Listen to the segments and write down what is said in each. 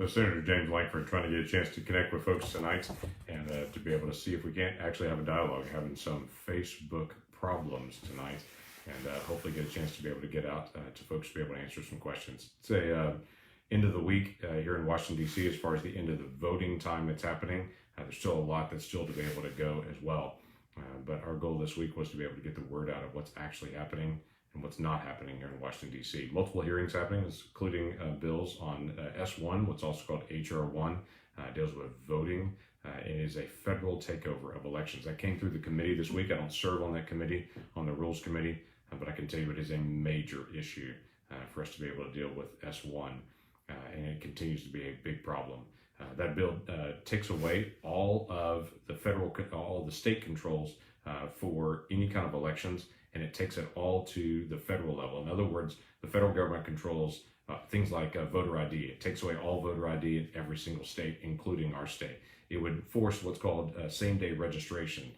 Senator James Lankford trying to get a chance to connect with folks tonight and to be able to see if we can't actually have a dialogue, having some Facebook problems tonight, and hopefully get a chance to be able to get out to folks to be able to answer some questions. It's a end of the week here in Washington, D.C. as far as the end of the voting time that's happening. There's still a lot that's still to be able to go as well. But our goal this week was to be able to get the word out of what's actually happening and what's not happening here in Washington, D.C. Multiple hearings happening, including bills on S1, what's also called HR1, deals with voting. It is a federal takeover of elections. That came through the committee this week. I don't serve on that committee, on the Rules Committee, but I can tell you it is a major issue for us to be able to deal with S1, and it continues to be a big problem. That bill takes away all of the state controls for any kind of elections, and it takes it all to the federal level. In other words, the federal government controls things like voter ID. It takes away all voter ID in every single state, including our state. It would force what's called same-day registration,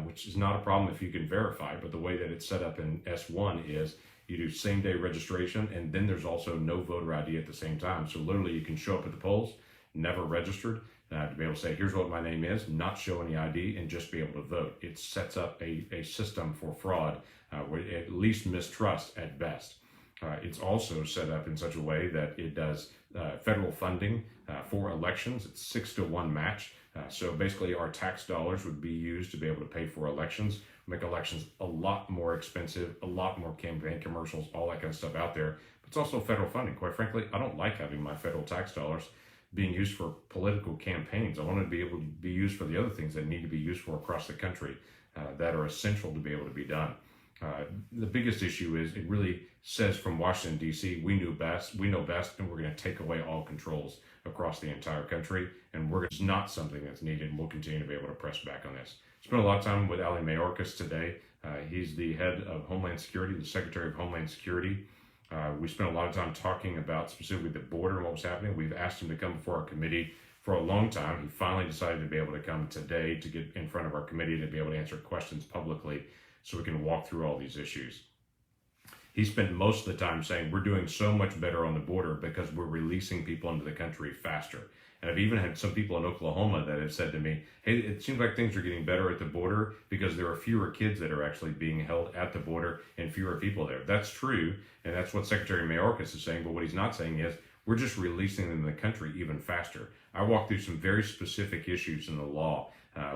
which is not a problem if you can verify, but the way that it's set up in S1 is you do same-day registration, and then there's also no voter ID at the same time. So literally you can show up at the polls, never registered, to be able to say, here's what my name is, not show any ID, and just be able to vote. It sets up a system for fraud, where at least mistrust at best. It's also set up in such a way that it does federal funding for elections. It's 6-to-1 match. So basically our tax dollars would be used to be able to pay for elections, make elections a lot more expensive, a lot more campaign commercials, all that kind of stuff out there. But it's also federal funding. Quite frankly, I don't like having my federal tax dollars being used for political campaigns. I want it to be able to be used for the other things that need to be used for across the country that are essential to be able to be done. The biggest issue is it really says from Washington, D.C., we know best, and we're going to take away all controls across the entire country, and it's not something that's needed, and we'll continue to be able to press back on this. Spent a lot of time with Mayorkas today. He's the head of Homeland Security, the Secretary of Homeland Security. We spent a lot of time talking about specifically the border and what was happening. We've asked him to come before our committee for a long time. He finally decided to be able to come today to get in front of our committee to be able to answer questions publicly so we can walk through all these issues. He spent most of the time saying we're doing so much better on the border because we're releasing people into the country faster. And I've even had some people in Oklahoma that have said to me, hey, it seems like things are getting better at the border because there are fewer kids that are actually being held at the border and fewer people there. That's true, and that's what Secretary Mayorkas is saying, but what he's not saying is we're just releasing them in the country even faster. I walked through some very specific issues in the law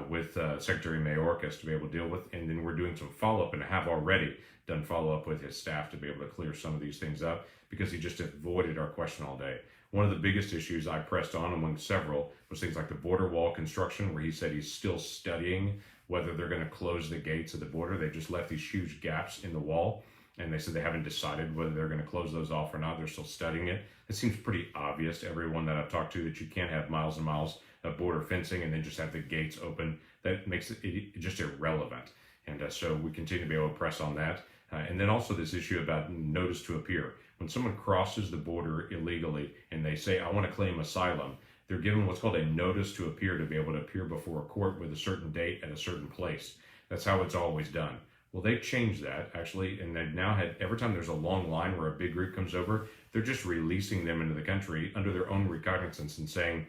with Secretary Mayorkas to be able to deal with, and then we're doing some follow-up and have already done follow-up with his staff to be able to clear some of these things up because he just avoided our question all day. One of the biggest issues I pressed on among several was things like the border wall construction, where he said he's still studying whether they're going to close the gates of the border. They just left these huge gaps in the wall, and they said they haven't decided whether they're going to close those off or not. They're still studying it. It seems pretty obvious to everyone that I've talked to that you can't have miles and miles of border fencing and then just have the gates open. That makes it just irrelevant. And so we continue to be able to press on that. And then also this issue about notice to appear. When someone crosses the border illegally and they say, I want to claim asylum, they're given what's called a notice to appear to be able to appear before a court with a certain date at a certain place. That's how it's always done. Well, they've changed that, actually, and they've now had, every time there's a long line where a big group comes over, they're just releasing them into the country under their own recognizance and saying,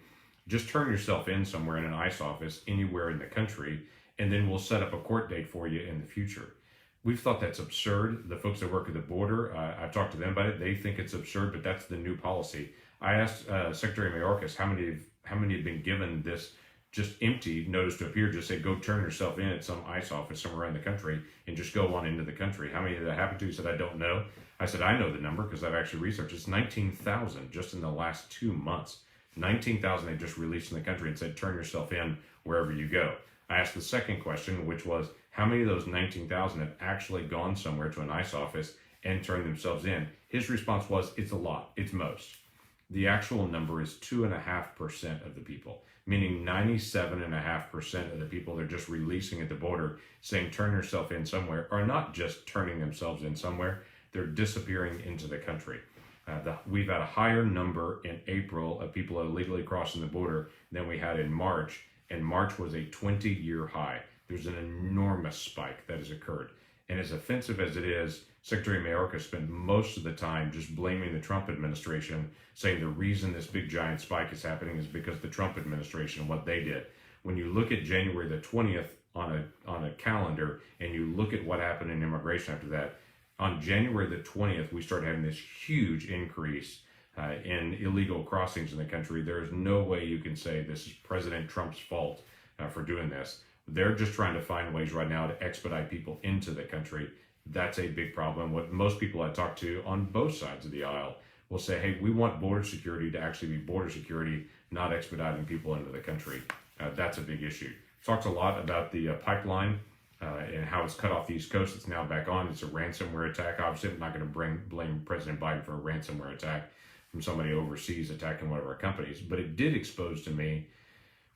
just turn yourself in somewhere in an ICE office anywhere in the country, and then we'll set up a court date for you in the future. We've thought that's absurd. The folks that work at the border, I've talked to them about it. They think it's absurd, but that's the new policy. I asked Secretary Mayorkas how many have been given this just empty notice to appear, just say, go turn yourself in at some ICE office somewhere around the country and just go on into the country. How many did that happen to? He said, I don't know. I said, I know the number because I've actually researched. It's 19,000 just in the last 2 months. 19,000 they just released in the country and said, turn yourself in wherever you go. I asked the second question, which was, how many of those 19,000 have actually gone somewhere to an ICE office and turned themselves in? His response was, it's a lot, it's most. The actual number is 2.5% of the people, meaning 97.5% of the people they're just releasing at the border saying turn yourself in somewhere are not just turning themselves in somewhere, they're disappearing into the country. We've had a higher number in April of people illegally crossing the border than we had in March, and March was a 20-year high. There's an enormous spike that has occurred. And as offensive as it is, Secretary Mayorkas spent most of the time just blaming the Trump administration, saying the reason this big giant spike is happening is because the Trump administration and what they did. When you look at January the 20th on a calendar and you look at what happened in immigration after that, on January the 20th, we started having this huge increase in illegal crossings in the country. There is no way you can say this is President Trump's fault for doing this. They're just trying to find ways right now to expedite people into the country. That's a big problem. What most people I talk to on both sides of the aisle will say, hey, we want border security to actually be border security, not expediting people into the country. That's a big issue. Talks a lot about the pipeline and how it's cut off the East Coast. It's now back on. It's a ransomware attack. Obviously, I'm not going to blame President Biden for a ransomware attack from somebody overseas attacking one of our companies, but it did expose to me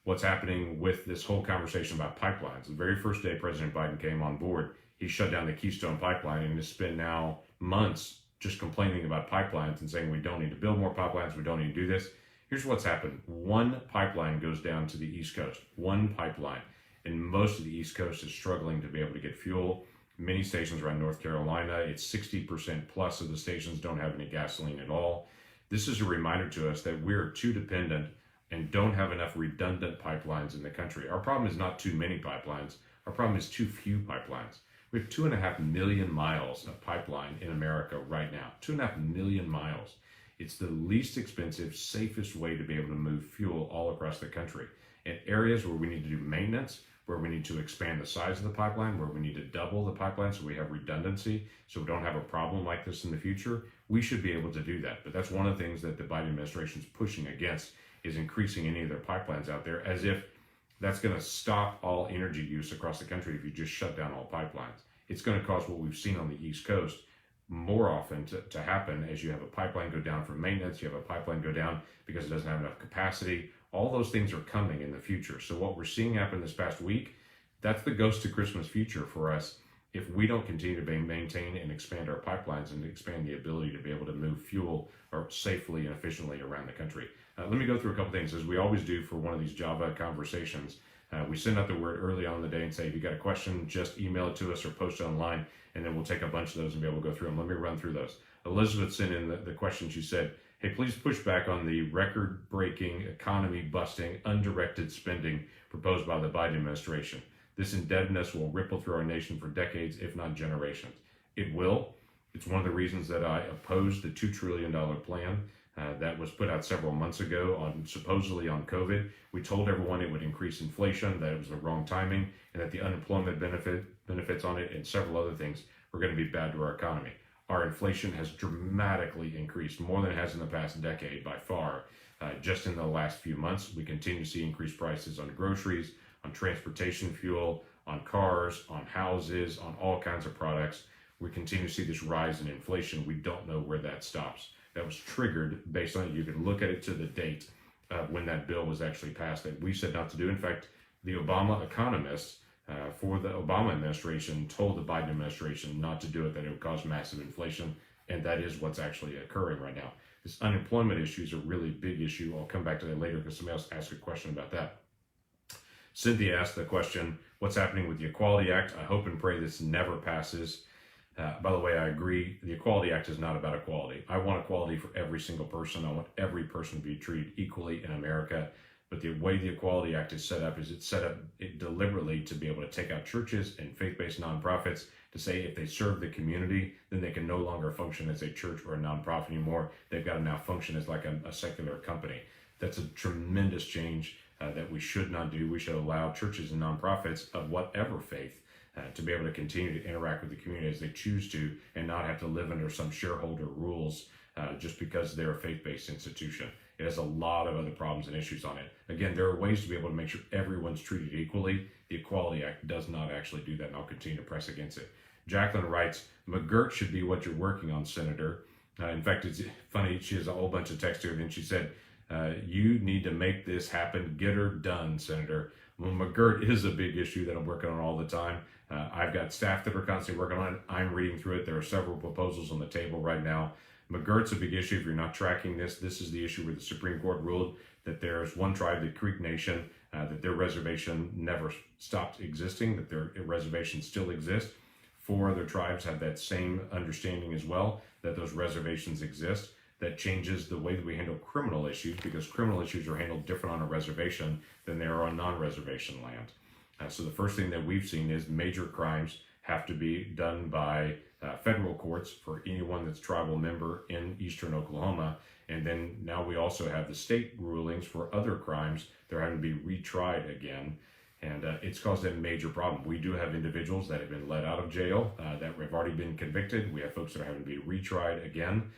what's happening with this whole conversation about pipelines. The very first day President Biden came on board, he shut down the Keystone Pipeline and has spent now months just complaining about pipelines and saying we don't need to build more pipelines, we don't need to do this. Here's what's happened. One pipeline goes down to the East Coast, one pipeline, and most of the East Coast is struggling to be able to get fuel. Many stations around North Carolina, it's 60% plus of the stations don't have any gasoline at all. This is a reminder to us that we're too dependent and don't have enough redundant pipelines in the country. Our problem is not too many pipelines. Our problem is too few pipelines. We have 2.5 million miles of pipeline in America right now. 2.5 million miles. It's the least expensive, safest way to be able to move fuel all across the country. In areas where we need to do maintenance, where we need to expand the size of the pipeline, where we need to double the pipeline so we have redundancy, so we don't have a problem like this in the future, we should be able to do that. But that's one of the things that the Biden administration is pushing against, is increasing any of their pipelines out there, as if that's going to stop all energy use across the country if you just shut down all pipelines. It's going to cause what we've seen on the East Coast more often to happen as you have a pipeline go down for maintenance, you have a pipeline go down because it doesn't have enough capacity. All those things are coming in the future. So what we're seeing happen this past week, that's the ghost of Christmas future for us if we don't continue to maintain and expand our pipelines and expand the ability to be able to move fuel or safely and efficiently around the country. Let me go through a couple things, as we always do for one of these Java conversations. We send out the word early on in the day and say, if you got a question, just email it to us or post it online, and then we'll take a bunch of those and be able to go through them. Let me run through those. Elizabeth sent in the question. She said, hey, please push back on the record-breaking, economy-busting, undirected spending proposed by the Biden administration. This indebtedness will ripple through our nation for decades, if not generations. It will. It's one of the reasons that I opposed the $2 trillion plan that was put out several months ago supposedly on COVID. We told everyone it would increase inflation, that it was the wrong timing, and that the unemployment benefits on it and several other things were going to be bad to our economy. Our inflation has dramatically increased, more than it has in the past decade by far. Just in the last few months, we continue to see increased prices on groceries, on transportation fuel, on cars, on houses, on all kinds of products. We continue to see this rise in inflation. We don't know where that stops. That was triggered based on, you can look at it to the date when that bill was actually passed that we said not to do. In fact, the Obama economists for the Obama administration told the Biden administration not to do it, that it would cause massive inflation, and that is what's actually occurring right now. This unemployment issue is a really big issue. I'll come back to that later because somebody else asked a question about that. Cynthia asked the question, what's happening with the Equality Act? I hope and pray this never passes. By the way, I agree. The Equality Act is not about equality. I want equality for every single person. I want every person to be treated equally in America. But the way the Equality Act is set up is it's set up deliberately to be able to take out churches and faith-based nonprofits to say if they serve the community, then they can no longer function as a church or a nonprofit anymore. They've got to now function as like a secular company. That's a tremendous change that we should not do. We should allow churches and nonprofits of whatever faith to be able to continue to interact with the community as they choose to and not have to live under some shareholder rules just because they're a faith-based institution. It has a lot of other problems and issues on it. Again, there are ways to be able to make sure everyone's treated equally. The Equality Act does not actually do that, and I'll continue to press against it. Jacqueline writes, McGirt should be what you're working on, Senator. In fact, it's funny, she has a whole bunch of text here, and then she said, you need to make this happen. Get her done, Senator. Well, McGirt is a big issue that I'm working on all the time. I've got staff that are constantly working on it. I'm reading through it. There are several proposals on the table right now. McGirt's a big issue. If you're not tracking this, this is the issue where the Supreme Court ruled that there's one tribe, the Creek Nation, that their reservation never stopped existing, that their reservation still exists. 4 other tribes have that same understanding as well, that those reservations exist. That changes the way that we handle criminal issues, because criminal issues are handled different on a reservation than they are on non-reservation land. So the first thing that we've seen is major crimes have to be done by federal courts for anyone that's tribal member in eastern Oklahoma. And then now we also have the state rulings for other crimes. They're having to be retried again. And it's caused a major problem. We do have individuals that have been let out of jail that have already been convicted. We have folks that are having to be retried again.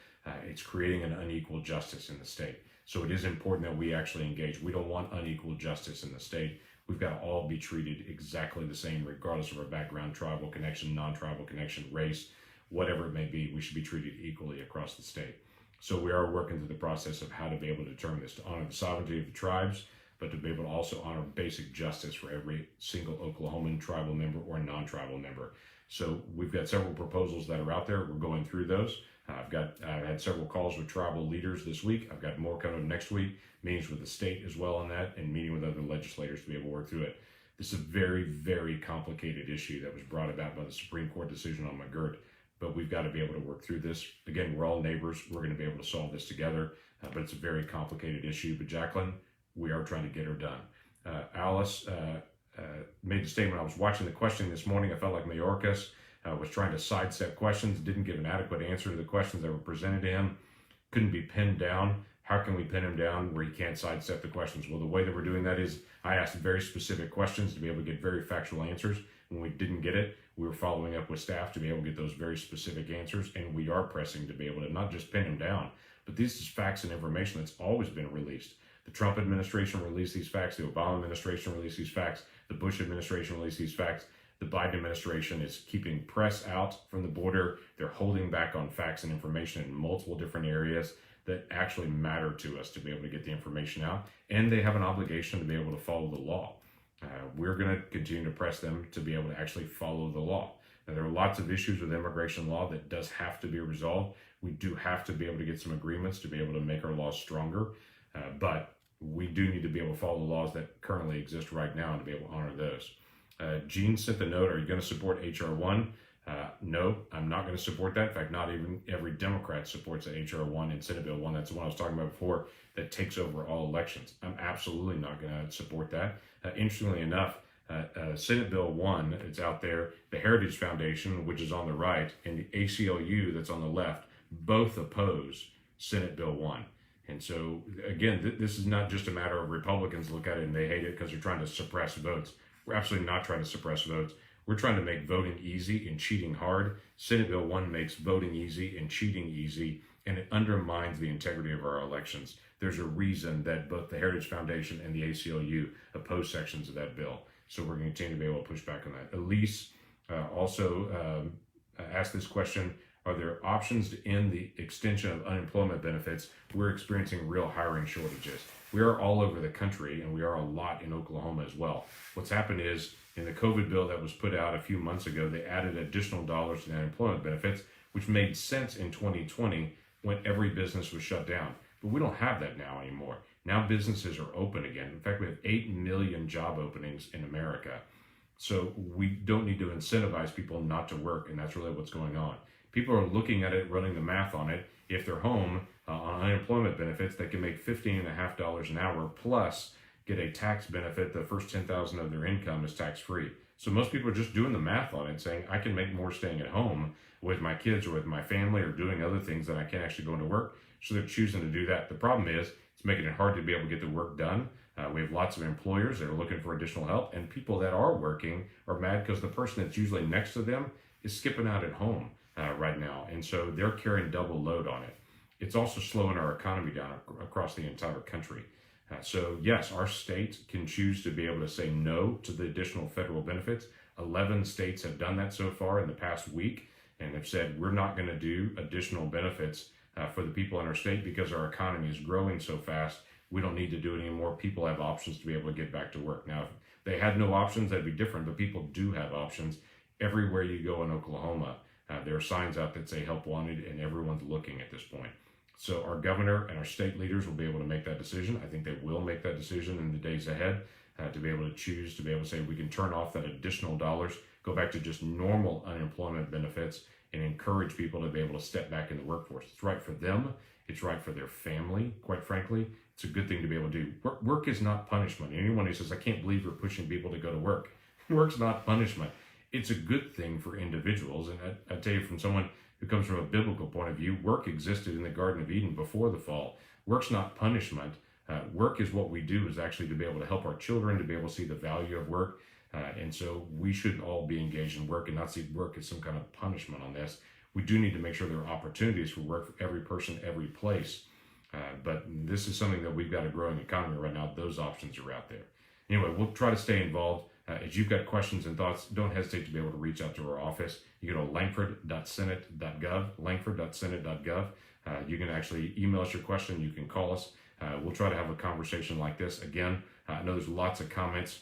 It's creating an unequal justice in the state. So it is important that we actually engage. We don't want unequal justice in the state. We've got to all be treated exactly the same, regardless of our background, tribal connection, non-tribal connection, race, whatever it may be. We should be treated equally across the state. So we are working through the process of how to be able to determine this, to honor the sovereignty of the tribes, but to be able to also honor basic justice for every single Oklahoman tribal member or non-tribal member. So we've got several proposals that are out there. We're going through those. I've had several calls with tribal leaders this week. I've got more coming next week, meetings with the state as well on that, and meeting with other legislators to be able to work through it. This is a very, very complicated issue that was brought about by the Supreme Court decision on McGirt, but we've got to be able to work through this. Again, we're all neighbors. We're going to be able to solve this together, but it's a very complicated issue. But Jacqueline, we are trying to get her done. Alice made the statement, I was watching the questioning this morning. I felt like Mayorkas was trying to sidestep questions, didn't give an adequate answer to the questions that were presented to him, couldn't be pinned down. How can we pin him down where he can't sidestep the questions? Well, the way that we're doing that is I asked very specific questions to be able to get very factual answers. When we didn't get it, we were following up with staff to be able to get those very specific answers, and we are pressing to be able to not just pin him down, but this is facts and information that's always been released. The Trump administration released these facts, the Obama administration released these facts, the Bush administration released these facts. The Biden administration is keeping press out from the border. They're holding back on facts and information in multiple different areas that actually matter to us to be able to get the information out. And they have an obligation to be able to follow the law. We're going to continue to press them to be able to actually follow the law. Now, there are lots of issues with immigration law that does have to be resolved. We do have to be able to get some agreements to be able to make our laws stronger. But we do need to be able to follow the laws that currently exist right now and to be able to honor those. Gene sent the note, are you going to support H.R. 1? No, I'm not going to support that. In fact, not even every Democrat supports the H.R. 1 and Senate Bill 1. That's the one I was talking about before that takes over all elections. I'm absolutely not going to support that. Interestingly enough, Senate Bill 1, it's out there, the Heritage Foundation, which is on the right, and the ACLU that's on the left, both oppose Senate Bill 1. And so, again, this is not just a matter of Republicans look at it and they hate it because they're trying to suppress votes. We're absolutely not trying to suppress votes. We're trying to make voting easy and cheating hard. Senate Bill 1 makes voting easy and cheating easy, and it undermines the integrity of our elections. There's a reason that both the Heritage Foundation and the ACLU oppose sections of that bill. So we're going to continue to be able to push back on that. Elise also asked this question, are there options to end the extension of unemployment benefits? We're experiencing real hiring shortages. We are all over the country, and we are a lot in Oklahoma as well. What's happened is, in the COVID bill that was put out a few months ago, they added additional dollars to unemployment benefits, which made sense in 2020 when every business was shut down. But we don't have that now anymore. Now businesses are open again. In fact, we have 8 million job openings in America. So we don't need to incentivize people not to work, and that's really what's going on. People are looking at it, running the math on it. If they're home on unemployment benefits, they can make $15.50 an hour plus get a tax benefit. The first $10,000 of their income is tax-free. So most people are just doing the math on it, saying, I can make more staying at home with my kids or with my family or doing other things that I can't actually go into work. So they're choosing to do that. The problem is it's making it hard to be able to get the work done. We have lots of employers that are looking for additional help, and people that are working are mad because the person that's usually next to them is skipping out at home right now. And so they're carrying double load on it. It's also slowing our economy down across the entire country. So yes, our state can choose to be able to say no to the additional federal benefits. 11 states have done that so far in the past week and have said we're not going to do additional benefits for the people in our state because our economy is growing so fast. We don't need to do it anymore. People have options to be able to get back to work. Now, if they had no options, that'd be different, but people do have options. Everywhere you go in Oklahoma, there are signs out that say help wanted, and everyone's looking at this point. So our governor and our state leaders will be able to make that decision. I think they will make that decision in the days ahead to be able to choose, to be able to say we can turn off that additional dollars go back to just normal unemployment benefits and encourage people to be able to step back in the workforce. It's right for them. It's right for their family, quite frankly. It's a good thing to be able to do. Work is not punishment. Anyone who says, I can't believe you're pushing people to go to work. Work's not punishment. It's a good thing for individuals. And I tell you, from someone who comes from a biblical point of view, work existed in the Garden of Eden before the fall. Work's not punishment. Work is what we do, is actually to be able to help our children, to be able to see the value of work. And so we should all be engaged in work and not see work as some kind of punishment on this. We do need to make sure there are opportunities for work for every person, every place. But this is something that we've got a growing economy right now. Those options are out there. Anyway, we'll try to stay involved. As you've got questions and thoughts, don't hesitate to be able to reach out to our office. You go to langford.senate.gov, langford.senate.gov. You can actually email us your question. You can call us. We'll try to have a conversation like this. Again, I know there's lots of comments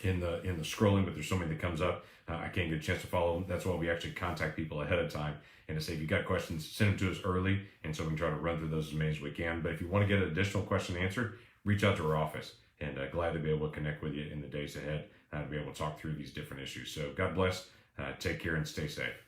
in the scrolling, but there's so many that comes up. I can't get a chance to follow them. That's why we actually contact people ahead of time and to say, if you got questions, send them to us early, and so we can try to run through those as many as we can. But if you want to get an additional question answered, reach out to our office, and glad to be able to connect with you in the days ahead to be able to talk through these different issues. So God bless, take care, and stay safe.